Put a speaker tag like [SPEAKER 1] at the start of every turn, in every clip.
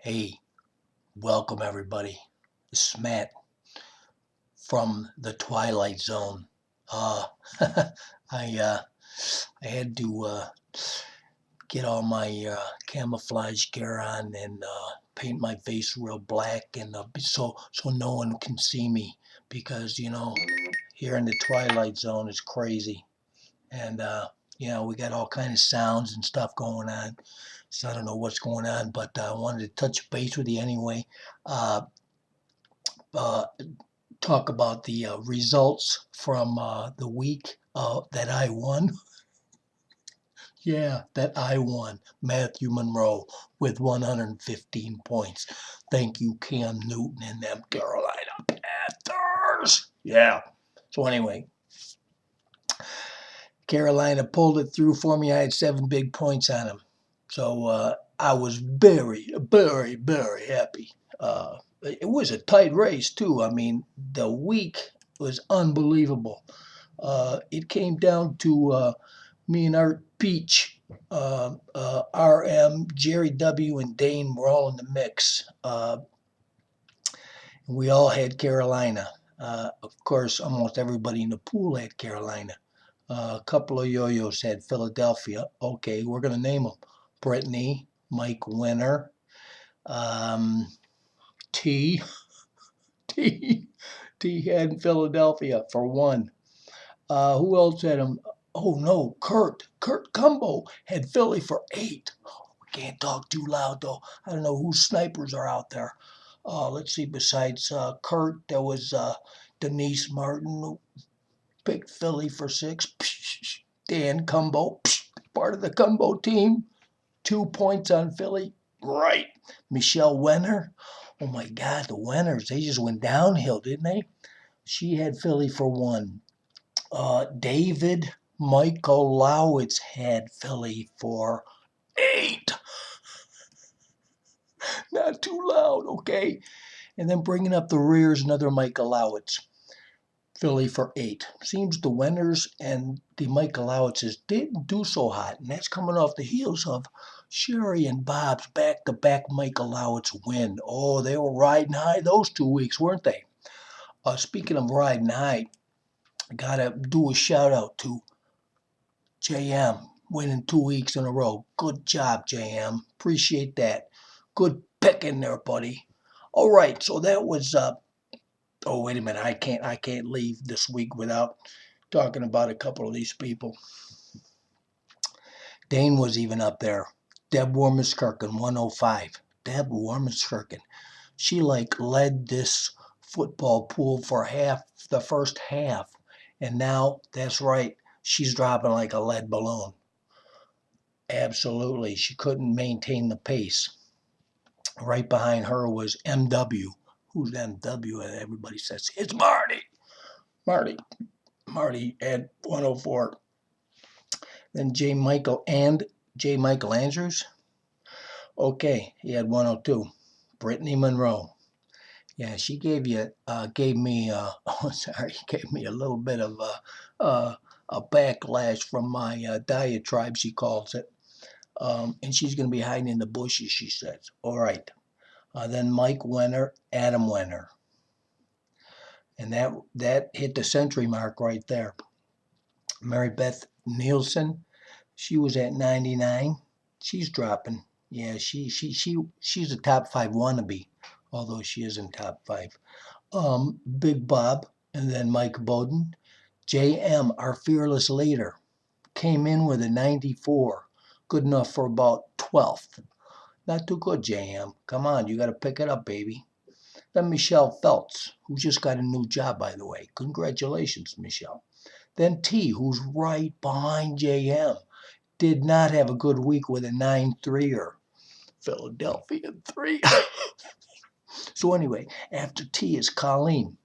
[SPEAKER 1] Hey, welcome everybody. This is Matt from the Twilight Zone. Uh, I uh, I had to get all my camouflage gear on and paint my face real black and so no one can see me because here in the Twilight Zone it's crazy and we got all kind of sounds and stuff going on. So I don't know what's going on, but I wanted to touch base with you anyway. Uh, uh, Talk about the results from the week that I won. Yeah, that I won. Matthew Monroe with 115 points. Thank you, Cam Newton and them Carolina Panthers. Yeah. So anyway, Carolina pulled it through for me. I had 7 big points on them. So I was very, very, very happy. It was a tight race, too. I mean, the week was unbelievable. It came down to me and Art Peach, RM, Jerry W., and Dane were all in the mix. We all had Carolina. Of course, almost everybody in the pool had Carolina. A couple of yo-yos had Philadelphia. Okay, we're going to name them. Brittany, Mike Winner, um, T. T had Philadelphia for 1. Who else had him? Oh no, Kurt Cumbo had Philly for 8. We can't talk too loud though. I don't know whose snipers are out there. Let's see. Besides Kurt, there was Denise Martin who picked Philly for 6. Dan Cumbo, part of the Cumbo team, 2 points on Philly. Right. Michelle Wenner. Oh my God, the Wenners, they just went downhill, didn't they? She had Philly for 1. David Michael Lowitz had Philly for 8. Not too loud, okay? And then bringing up the rears, another Michael Lowitz. Philly for 8. Seems the Wenners and the Michael Lowitzes didn't do so hot, and that's coming off the heels of Sherry and Bob's back-to-back Michael Lowitz win. Oh, they were riding high those 2 weeks, weren't they? Speaking of riding high, I gotta do a shout out to JM, winning 2 weeks in a row. Good job, JM. Appreciate that. Good picking there, buddy. All right, so that was oh, wait a minute. I can't leave this week without talking about a couple of these people. Dane was even up there. Deb Wormuskirchen, 105. Deb Wormuskirchen. She led this football pool for the first half. And now, that's right, she's dropping like a lead balloon. Absolutely. She couldn't maintain the pace. Right behind her was MW. Who's MW? Everybody says, it's Marty. Marty at 104. Then J. Michael Andrews. Okay, he had 102. Brittany Monroe. Yeah, she gave me gave me a little bit of a backlash from my diatribe, she calls it. And she's going to be hiding in the bushes, she says. All right. Then Mike Wenner, Adam Wenner. And that hit the century mark right there. Mary Beth Nielsen, she was at 99. She's dropping. Yeah, she's a top 5 wannabe, although she isn't top 5. Big Bob, and then Mike Bowden. JM, our fearless leader, came in with a 94. Good enough for about 12th. Not too good, JM. Come on, you got to pick it up, baby. Then Michelle Phelps, who just got a new job, by the way. Congratulations, Michelle. Then T, who's right behind JM, did not have a good week with a 9-3er. Philadelphia 3. So anyway, after T is Colleen.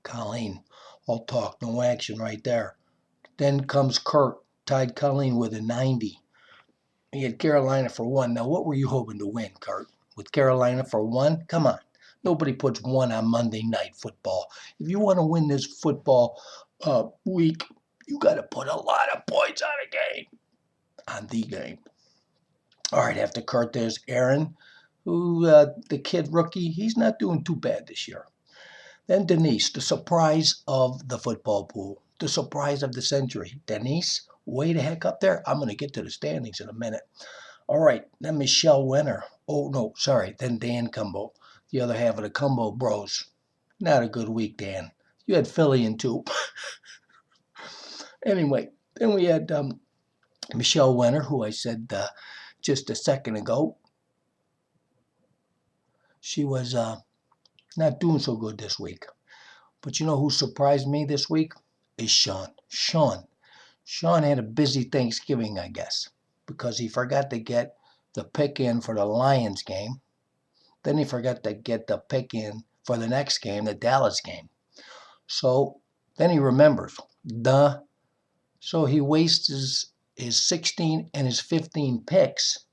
[SPEAKER 1] Colleen, all talk, no action right there. Then comes Kurt, tied Colleen with a 90. He had Carolina for 1. Now, what were you hoping to win, Kurt? With Carolina for 1? Come on. Nobody puts 1 on Monday Night Football. If you want to win this football week, you got to put a lot of points on a game. On the game. All right, after Kurt, there's Aaron. who the kid rookie, he's not doing too bad this year. Then Denise, the surprise of the football pool, the surprise of the century. Denise, way the heck up there. I'm going to get to the standings in a minute. All right, then Michelle Winner. Oh, no, sorry. Then Dan Cumbo, the other half of the Cumbo Bros. Not a good week, Dan. You had Philly in two. Anyway, then we had Michelle Winner, who I said just a second ago. She was not doing so good this week. But you know who surprised me this week? Is Sean. Sean had a busy Thanksgiving, I guess, because he forgot to get the pick in for the Lions game. Then he forgot to get the pick in for the next game, the Dallas game. So then he remembers. Duh. So he wastes his 16 and his 15 picks.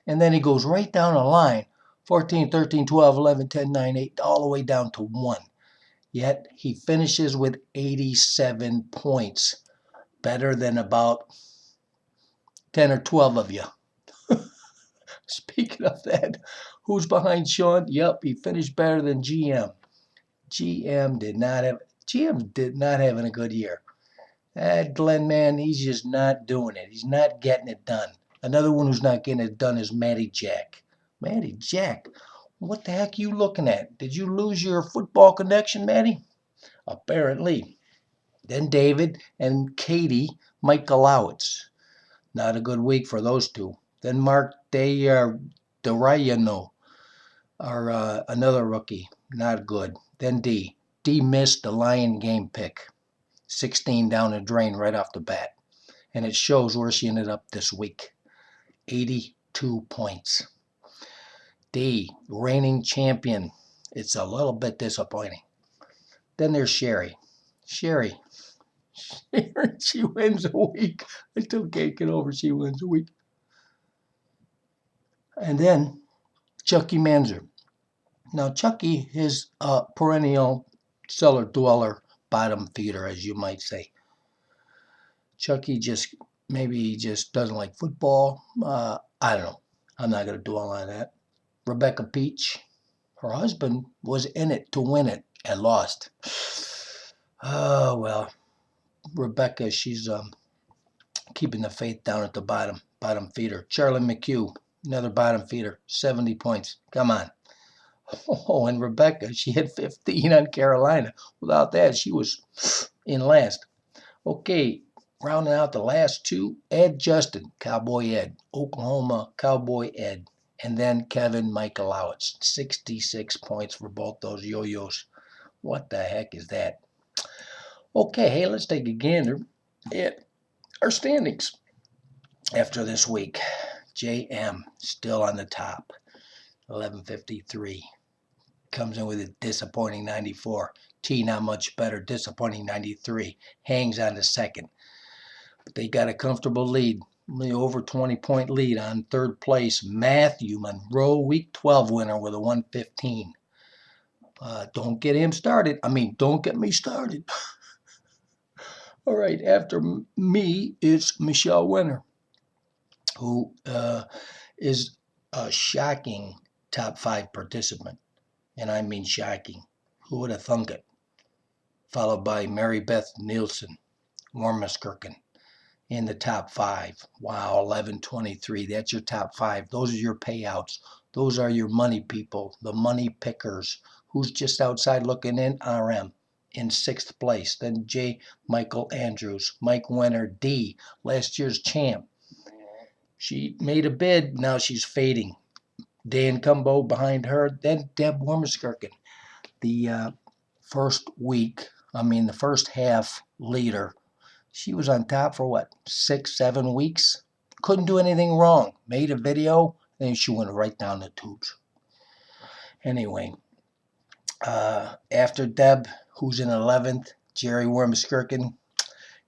[SPEAKER 1] And then he goes right down the line. 14, 13, 12, 11, 10, 9, 8, all the way down to 1. Yet he finishes with 87 points. Better than about 10 or 12 of you. Speaking of that, who's behind Sean? Yep, he finished better than GM. GM did not have a good year. That Glenn, man, he's just not doing it. He's not getting it done. Another one who's not getting it done is Matty Jack. Matty Jack, what the heck are you looking at? Did you lose your football connection, Matty? Apparently. Then David and Katie Michaelowitz. Not a good week for those two. Then Mark Derayano, another rookie. Not good. Then D. D missed the Lion game pick. 16 down the drain right off the bat. And it shows where she ended up this week. 82 points. D, reigning champion. It's a little bit disappointing. Then there's Sherry. She wins a week. I still can't get over she wins a week. And then Chucky Manzer. Now Chucky is a perennial cellar dweller, bottom feeder, as you might say. Chucky maybe just doesn't like football. I don't know. I'm not going to dwell on that. Rebecca Peach, her husband was in it to win it and lost. Oh, well. Rebecca, she's keeping the faith down at the bottom feeder. Charlie McHugh, another bottom feeder, 70 points. Come on. Oh, and Rebecca, she had 15 on Carolina. Without that, she was in last. Okay, rounding out the last two, Ed Justin, Cowboy Ed, Oklahoma Cowboy Ed, and then Kevin Michaelowitz, 66 points for both those yo-yos. What the heck is that? Okay, hey, let's take a gander at our standings after this week. JM still on the top, 1153. Comes in with a disappointing 94. T not much better, disappointing 93. Hangs on the second. But they got a comfortable lead, over 20-point lead on third place. Matthew Monroe, week 12 winner with a 115. Don't get him started. Don't get me started. All right, after me, it's Michelle Winner, who is a shocking top 5 participant. And I mean shocking. Who would have thunk it? Followed by Mary Beth Nielsen, Wormuskirchen, in the top 5. Wow, 1123. That's your top 5. Those are your payouts. Those are your money people, the money pickers. Who's just outside looking in? RM in 6th place. Then J. Michael Andrews, Mike Winner, D, last year's champ. She made a bid. Now she's fading. Dan Cumbo behind her. Then Deb Wormuskirchen. The first half leader. She was on top for what, 6-7 weeks? Couldn't do anything wrong. Made a video, then she went right down the tubes. Anyway, after Deb, who's in 11th, Jerry Wormuskirchen,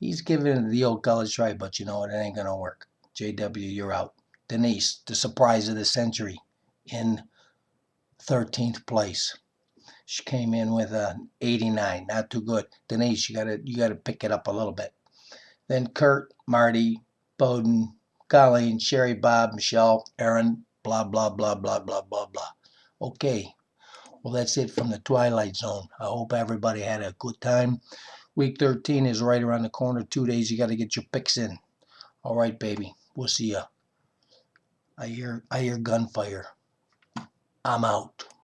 [SPEAKER 1] he's giving it the old college try, but you know what, it ain't going to work. JW, you're out. Denise, the surprise of the century, in 13th place. She came in with an 89, not too good. Denise, you gotta pick it up a little bit. Then Kurt, Marty, Bowden, Colleen, Sherry, Bob, Michelle, Aaron, blah, blah, blah, blah, blah, blah, blah. Okay. Well, that's it from the Twilight Zone. I hope everybody had a good time. Week 13 is right around the corner. 2 days, you got to get your picks in. All right, baby. We'll see ya. I hear gunfire. I'm out.